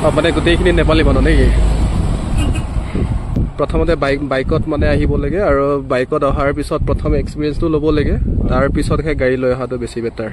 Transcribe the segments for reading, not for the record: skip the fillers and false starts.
মানে গোটেইখিনি নেপালী মানুহ নেকি? প্ৰথমতে বাইকত মানে আহিব লাগে আৰু বাইকত অহাৰ পিছত প্ৰথম এক্সপিৰিয়েঞ্চটো ল'ব লাগে, তাৰ পিছতহে গাড়ী লৈ অহাটো বেছি বেটাৰ।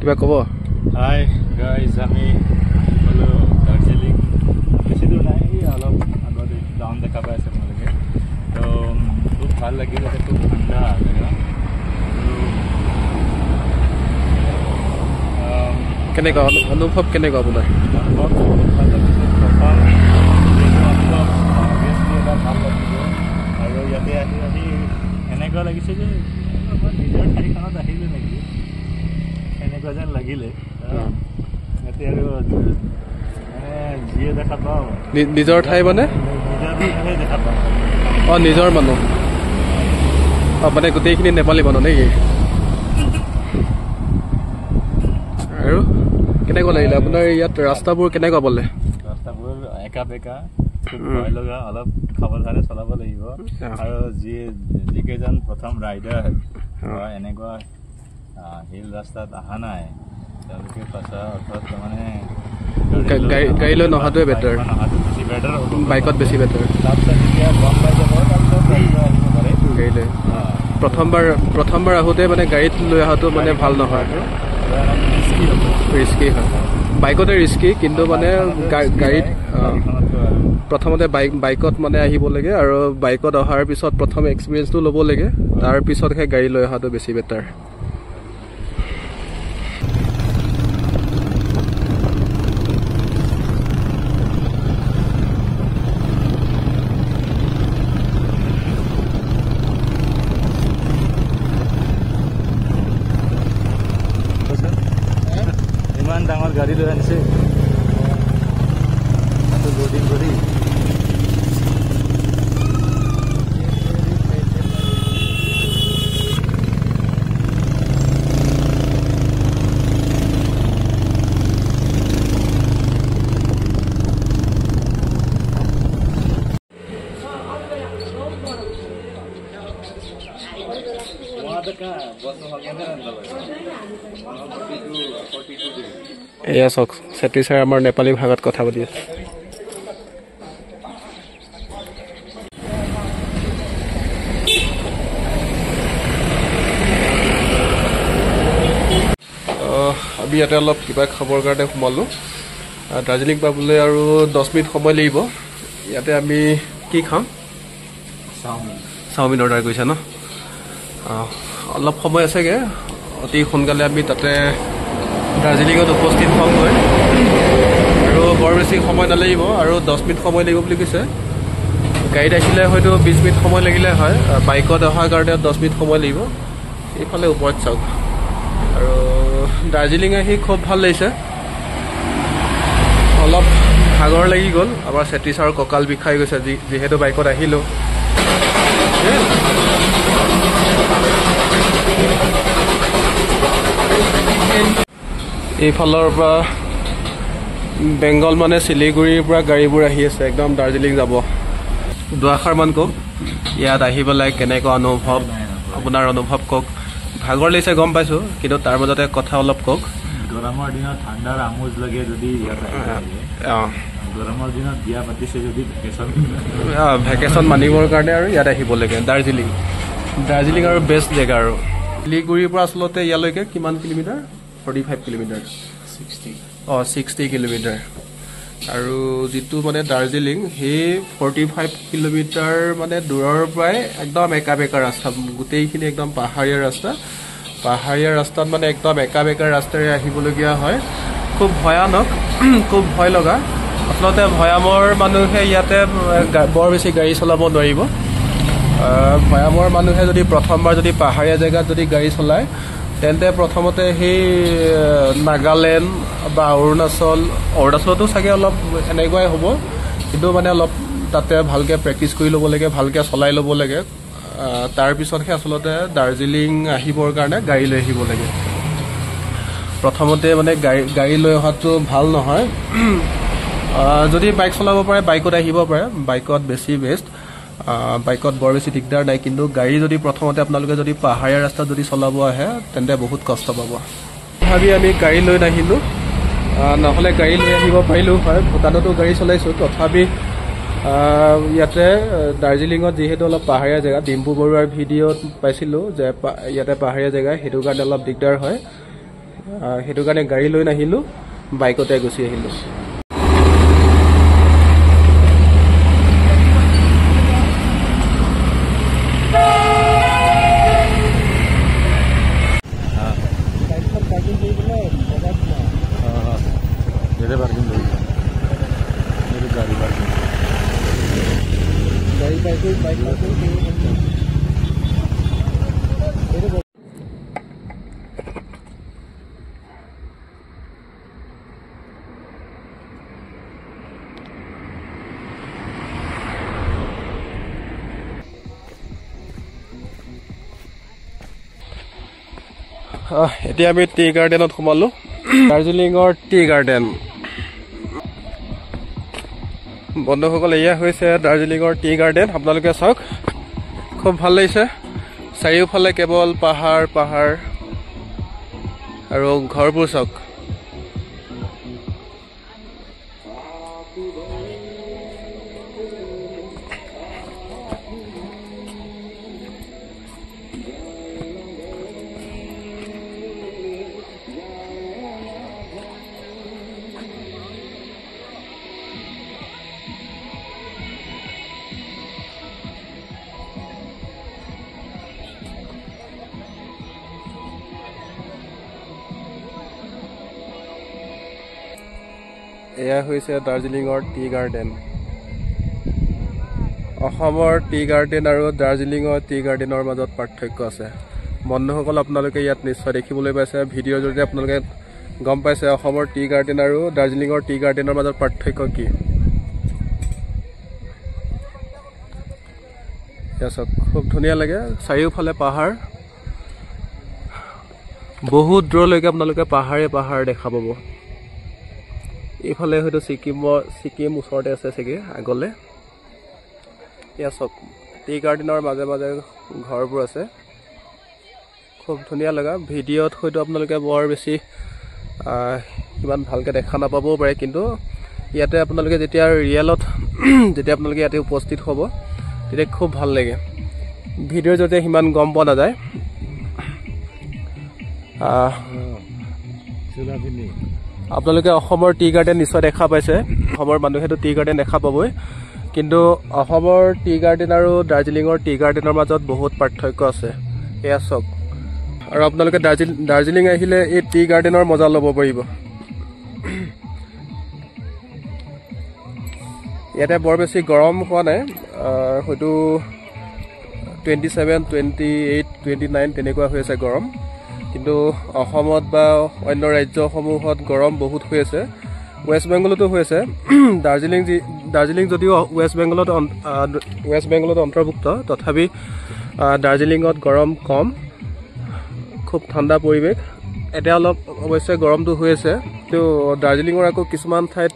কিবা ক'ব? হাই গাইজ, আমি গ'লো দাৰ্জিলিং। বেছি দূৰ নাই, অলপ আগত ডাউন দেখা পাই আছে আপোনালোকে। তো খুব ভাল লাগিল, ইয়াতে খুব ঠাণ্ডা জেগা। কেনেকুৱা অনুভৱ কেনেকুৱা আপোনাৰ? অনুভৱ বহুত ভাল লাগিছে। প্ৰথম অনুভৱ অভিয়াছলি এটা ভাল লাগিব, আৰু ইয়াতে আহি আহি এনেকুৱা লাগিছে যে আমাৰ নিজৰ ঠাইখনত আহিলোঁ নেকি, এনেকুৱা যেন লাগিলে। ইয়াতে আৰু যিয়ে দেখা পাওঁ নিজৰ ঠাই মানে নিজৰ মানুহে দেখা পাওঁ। অঁ, নিজৰ মানুহ। অঁ, মানে গোটেইখিনি নেপালী মানুহ নেকি? আৰু কেনেকুৱা লাগিলে আপোনাৰ ইয়াত? ৰাস্তাবোৰ কেনেকুৱা পালে? ৰাস্তাবোৰ একা বেকা, খুব ভয় লগা, অলপ সাৱধানে চলাব লাগিব। আৰু যিকেইজন প্ৰথম ৰাইডাৰ এনেকুৱা হিল ৰাস্তাত অহা নাই, তেওঁলোকে সঁচা অৰ্থত মানে গাড়ী লৈ নহাটোৱে বেটাৰ, বেছি বেটাৰ হ'ব, বাইকত বেছি বেটাৰ। তাৰপিছত যেতিয়া গম পাই যাব তাৰপিছত গাড়ী লৈ আহিব পাৰে। গাড়ী লৈ প্ৰথমবাৰ আহোঁতে মানে গাড়ীত লৈ অহাটো মানে ভাল নহয়, ৰিস্কি হয়। বাইকতে ৰিস্কি, কিন্তু মানে গাড়ীত প্ৰথমতে বাইকত মানে আহিব লাগে আৰু বাইকত অহাৰ পিছত প্ৰথম এক্সপিৰিয়েঞ্চটো ল'ব লাগে, তাৰ পিছতহে গাড়ী লৈ অহাটো বেছি বেটাৰ। ইমান ডাঙৰ গাড়ী লৈ আনিছে, লোডিং কৰি। এয়া চাওক, চেত্ৰী ছাৰে আমাৰ নেপালী ভাষাত কথা পাতি আছে। আমি ইয়াতে অলপ কিবা খাবৰ কাৰণে সোমালোঁ। দাৰ্জিলিং পাবলৈ আৰু 10 মিনিট সময় লাগিব। ইয়াতে আমি কি খাম? চাওমিন অৰ্ডাৰ কৰিছে ন? অলপ সময় আছেগৈ, অতি সোনকালে আমি তাতে দাৰ্জিলিঙত উপস্থিত হ'মগৈ, আৰু বৰ বেছি সময় নালাগিব, আৰু 10 মিনিট সময় লাগিব বুলি কৈছে। গাড়ীত আহিলে হয়তো 20 মিনিট সময় লাগিলে হয়, বাইকত অহাৰ কাৰণে 10 মিনিট সময় লাগিব। এইফালে ওপৰত চাওক। আৰু দাৰ্জিলিং আহি খুব ভাল লাগিছে। অলপ ভাগৰ লাগি গ'ল, আমাৰ চেত্ৰী ছাৰৰ কঁকাল বিষাই গৈছে যিহেতু বাইকত আহিলোঁ। এইফালৰ পৰা বেংগল মানে শিলিগুৰিৰ পৰা গাড়ীবোৰ আহি আছে, একদম দাৰ্জিলিং যাব। দুআষাৰমান কওক, ইয়াত আহি পেলাই কেনেকুৱা অনুভৱ, আপোনাৰ অনুভৱ কওক। ভাগৰ লাগিছে গম পাইছোঁ, কিন্তু তাৰ মাজতে কথা অলপ কওক। গৰমৰ দিনত ঠাণ্ডাৰ আমোজ লাগে যদি ইয়াত গৰমৰ দিনত বিয়া পাতিছে যদি ভেকেশ্যন মানিবৰ কাৰণে আৰু ইয়াত আহিব লাগে। দাৰ্জিলিং আৰু বেষ্ট জেগা। আৰু শিলিগুৰিৰ পৰা আচলতে ইয়ালৈকে কিমান কিলোমিটাৰ? 45 kilometre, 60 kilometre. আৰু যিটো মানে দাৰ্জিলিং, সেই 45 কিলোমিটাৰ মানে দূৰৰ পৰাই একদম একা বেকা ৰাস্তা, গোটেইখিনি একদম পাহাৰীয়া ৰাস্তা। পাহাৰীয়া ৰাস্তাত মানে একদম একা বেকা ৰাস্তাৰে আহিবলগীয়া হয়। খুব ভয়ানক, খুব ভয় লগা। আচলতে ভয়ামৰ মানুহে ইয়াতে বৰ বেছি গাড়ী চলাব নোৱাৰিব। ভয়ামৰ মানুহে যদি প্ৰথমবাৰ যদি পাহাৰীয়া জেগাত যদি গাড়ী চলায়, তেন্তে প্ৰথমতে সেই নাগালেণ্ড বা অৰুণাচলতো চাগে অলপ এনেকুৱাই হ'ব, কিন্তু মানে অলপ তাতে ভালকৈ প্ৰেক্টিচ কৰি ল'ব লাগে, ভালকৈ চলাই ল'ব লাগে। তাৰপিছতহে আচলতে দাৰ্জিলিং আহিবৰ কাৰণে গাড়ী লৈ আহিব লাগে। প্ৰথমতে মানে গাড়ী লৈ অহাটো ভাল নহয় যদি বাইক চলাব পাৰে বাইকত আহিব পাৰে বাইকত বেছি বেষ্ট বাইকত বৰ বেছি দিগদাৰ নাই কিন্তু গাড়ী যদি প্ৰথমতে আপোনালোকে যদি পাহাৰীয়া ৰাস্তাত যদি চলাব আহে তেন্তে বহুত কষ্ট পাব ভাবি আমি গাড়ী লৈ নাহিলোঁ নহ'লে গাড়ী লৈ আহিব পাৰিলোঁ হয় ভূটানতো গাড়ী চলাইছোঁ তথাপি ইয়াতে দাৰ্জিলিঙত যিহেতু অলপ পাহাৰীয়া জেগা ডিম্পু বৰুৱাৰ ভিডিঅ'ত পাইছিলোঁ যে ইয়াতে পাহাৰীয়া জেগা সেইটো কাৰণে অলপ দিগদাৰ হয় সেইটো কাৰণে গাড়ী লৈ নাহিলোঁ বাইকতে গুচি আহিলোঁ এতিয়া আমি টি গাৰ্ডেনত সোমালোঁ দাৰ্জিলিঙৰ টি গাৰ্ডেন বন্ধুসকল এয়া হৈছে দাৰ্জিলিঙৰ টি গাৰ্ডেন আপোনালোকে চাওক খুব ভাল লাগিছে চাৰিওফালে কেৱল পাহাৰ পাহাৰ আৰু ঘৰবোৰ চাওক এয়া হৈছে দাৰ্জিলিঙৰ টি গাৰ্ডেন অসমৰ টি গাৰ্ডেন আৰু দাৰ্জিলিঙৰ টি গাৰ্ডেনৰ মাজত পাৰ্থক্য আছে বন্ধুসকল আপোনালোকে ইয়াত নিশ্চয় দেখিবলৈ পাইছে ভিডিঅ'ৰ জৰিয়তে আপোনালোকে গম পাইছে অসমৰ টি গাৰ্ডেন আৰু দাৰ্জিলিঙৰ টি গাৰ্ডেনৰ মাজত পাৰ্থক্য কি খুব ধুনীয়া লাগে চাৰিওফালে পাহাৰ বহুত দূৰলৈকে আপোনালোকে পাহাৰে পাহাৰ দেখা পাব এইফালে হয়তো ছিকিম ওচৰতে আছে চাগে আগলে এয়া চব টি গাৰ্ডেনৰ মাজে মাজে ঘৰবোৰ আছে খুব ধুনীয়া লগা ভিডিঅ'ত হয়তো আপোনালোকে বৰ বেছি ইমান ভালকৈ দেখা নাপাবও পাৰে কিন্তু ইয়াতে আপোনালোকে যেতিয়া ৰিয়েলত যেতিয়া আপোনালোকে ইয়াতে উপস্থিত হ'ব তেতিয়া খুব ভাল লাগে ভিডিঅ'ৰ জৰিয়তে সিমান গম পোৱা নাযায় আপোনালোকে অসমৰ টি গাৰ্ডেন নিশ্চয় দেখা পাইছে অসমৰ মানুহেতো টি গাৰ্ডেন দেখা পাবই কিন্তু অসমৰ টি গাৰ্ডেন আৰু দাৰ্জিলিঙৰ টি গাৰ্ডেনৰ মাজত বহুত পাৰ্থক্য আছে এয়া চাওক আৰু আপোনালোকে দাৰ্জিলিং আহিলে এই টি গাৰ্ডেনৰ মজা ল'ব পাৰিব ইয়াতে বৰ বেছি গৰম হোৱা নাই হয়তো 27, 28, 29 তেনেকুৱা হৈ আছে গৰম কিন্তু অসমত বা অন্য ৰাজ্যসমূহত গৰম বহুত হৈ আছে ৱেষ্ট বেংগলতো হৈ আছে দাৰ্জিলিং যদিও ৱেষ্ট বেংগলত অন্তৰ্ভুক্ত তথাপি দাৰ্জিলিঙত গৰম কম খুব ঠাণ্ডা পৰিৱেশ এতিয়া অলপ অৱশ্যে গৰমটো হৈ আছে কিন্তু দাৰ্জিলিঙৰ আকৌ কিছুমান ঠাইত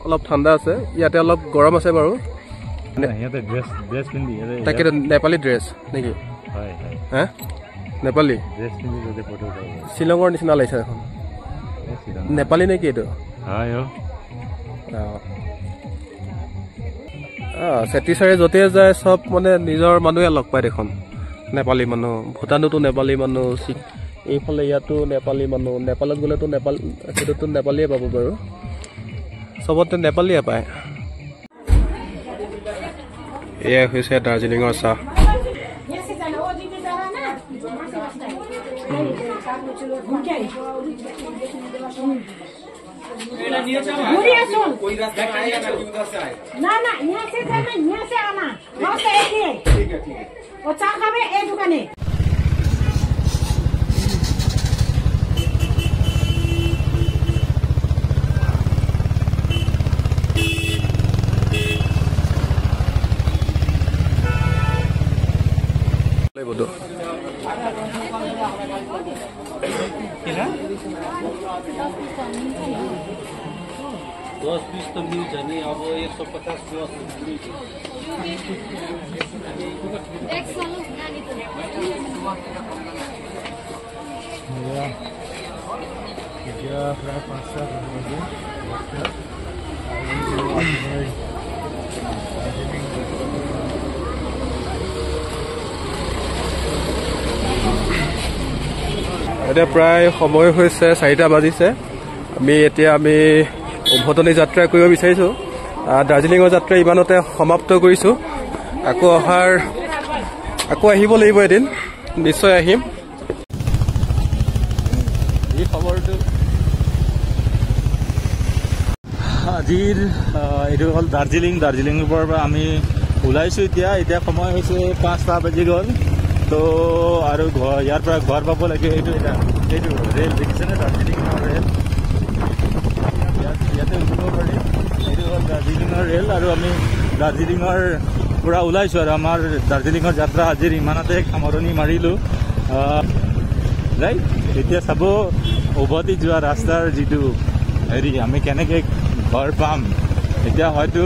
অলপ ঠাণ্ডা আছে ইয়াতে অলপ গৰম আছে বাৰু তাকে নেপালী ড্ৰেছ নেকি হা নেপালী শ্বিলঙৰ নিচিনা লাগিছে এখন নেপালী নেকি এইটো চেতিচাৰে য'তে যায় চব মানে নিজৰ মানুহে লগ পায় দেখোন নেপালী মানুহ ভূটানতো নেপালী মানুহ এইফালে ইয়াতো নেপালী মানুহ নেপালত গ'লেতো সেইটোতো নেপালীয়ে পাব বাৰু চবতে নেপালীয়ে পায় এয়া হৈছে দাৰ্জিলিঙৰ চাহ ना यहाँ से जाना यहाँ से आना रास्ता एक ही है ठीक है और चार खावे एक दुकाने 10-20 तो मिल जाने अब 150 এতিয়া প্ৰায় সময় হৈছে 4টা বাজিছে আমি উভতনি যাত্ৰা কৰিব বিচাৰিছোঁ দাৰ্জিলিঙৰ যাত্ৰা ইমানতে সমাপ্ত কৰিছোঁ আকৌ আহিব লাগিব এদিন নিশ্চয় আহিম এই খবৰটো আজিৰ এইটো হ'ল দাৰ্জিলিঙৰ পৰা আমি ওলাইছোঁ এতিয়া সময় হৈছে 5টা বাজি গ'ল তো আৰু ইয়াৰ পৰা ঘৰ পাব লাগে এইটো ৰেল দেখিছেনে দাৰ্জিলিঙৰ ৰেল ইয়াতে উঠিব পাৰি এইটো হ'ল দাৰ্জিলিঙৰ ৰেল আৰু আমি দাৰ্জিলিঙৰ পৰা ওলাইছোঁ আৰু আমাৰ দাৰ্জিলিঙৰ যাত্ৰা আজিৰ ইমানতে সামৰণি মাৰিলোঁ ৰাইট এতিয়া চাব উভতি যোৱা ৰাস্তাৰ যিটো হেৰি আমি কেনেকৈ ঘৰ পাম এতিয়া হয়তো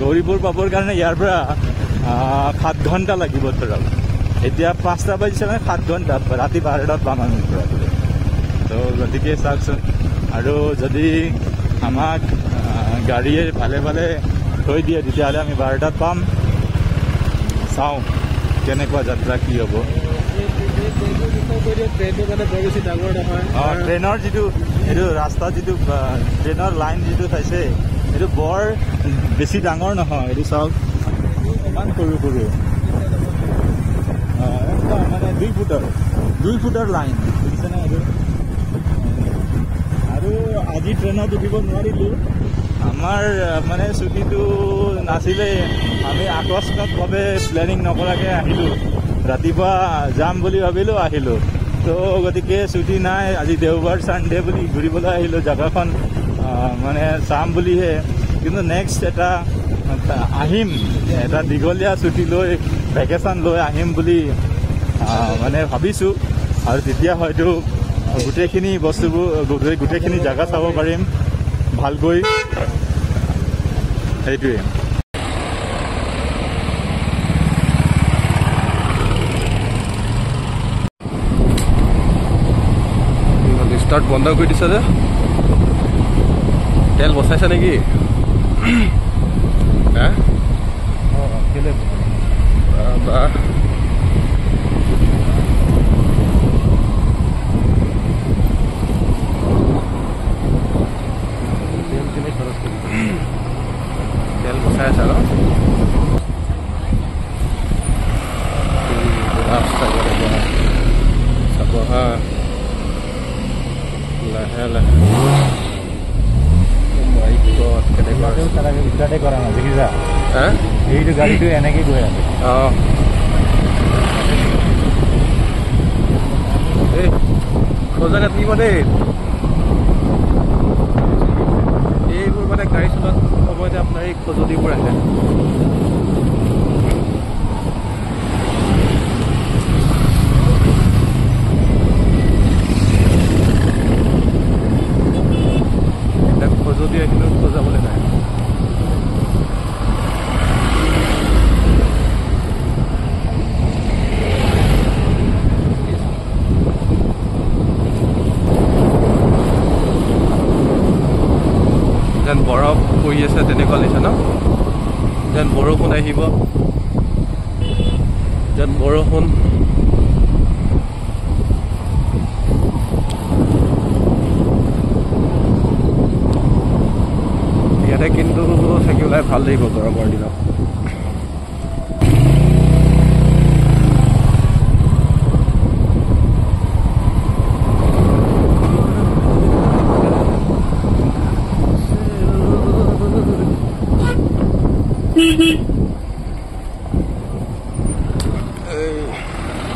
গৌৰীপুৰ পাবৰ কাৰণে ইয়াৰ পৰা 7 ঘণ্টা লাগিব ধৰক এতিয়া 5টা বাজিছে মানে 7 ঘণ্টা ৰাতি 12টাত পাম আমি তো গতিকে চাওকচোন আৰু যদি আমাক গাড়ীয়ে ভালে থৈ দিয়ে তেতিয়াহ'লে আমি 12টাত পাম চাওঁ কেনেকুৱা যাত্ৰা কি হ'ব ট্ৰেইনৰ যিটো এইটো ৰাস্তা যিটো ট্ৰেইনৰ লাইন যিটো চাইছে এইটো বৰ বেছি ডাঙৰ নহয় এইটো চাওক ইমান সৰু মানে 2 ফুটৰ লাইন বুজিছেনে এইটো আৰু আজি ট্ৰেইনত উঠিব নোৱাৰিলোঁ আমাৰ মানে ছুটীটো নাছিলে আমি আকস্মিকভাৱে প্লেনিং নকৰাকৈ আহিলোঁ ৰাতিপুৱা যাম বুলি ভাবিলোঁ আহিলোঁ তো গতিকে ছুটী নাই আজি দেওবাৰ ছানডে বুলি ঘূৰিবলৈ আহিলোঁ জেগাখন মানে চাম বুলিহে কিন্তু নেক্সট আহিম এটা দীঘলীয়া ছুটী লৈ ভেকেশ্যন লৈ আহিম বুলি মানে ভাবিছোঁ আৰু তেতিয়া হয়তো গোটেইখিনি বস্তুবোৰ গোটেইখিনি জেগা চাব পাৰিম ভালকৈ সেইটোৱে ষ্টাৰ্ট বন্ধ কৰি দিছে যে তেল বচাইছে নেকি তেল বচাই আছে আৰু চাব হা লাহে ভিতৰতে কৰা নাই দেখিছা এইটো গাড়ীটো এনেকৈ গৈ আছে সজাগাত নিব দেই এইবোৰ মানে গাড়ী চলোৱাৰ সময়তে আপোনাৰ এই খজুতিবোৰ আহে খজুতি আহিলেও খজাবলৈ নাই যেন বৰফ পৰি আছে তেনেকুৱা লাগিছে ন যেন বৰষুণ আহিব যেন বৰষুণ ইয়াতে কিন্তু থাকিবলৈ ভাল লাগিব গৰমৰ দিনত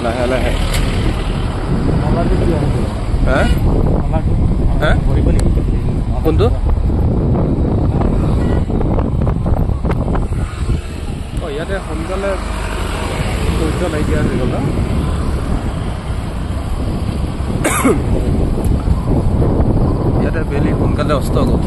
লাহে লাহে কোনটো ইয়াতে সোনকালে ধৈৰ্য নাইকিয়া হৈ গ'ল বেলি সোনকালে অস্ত গ'ল।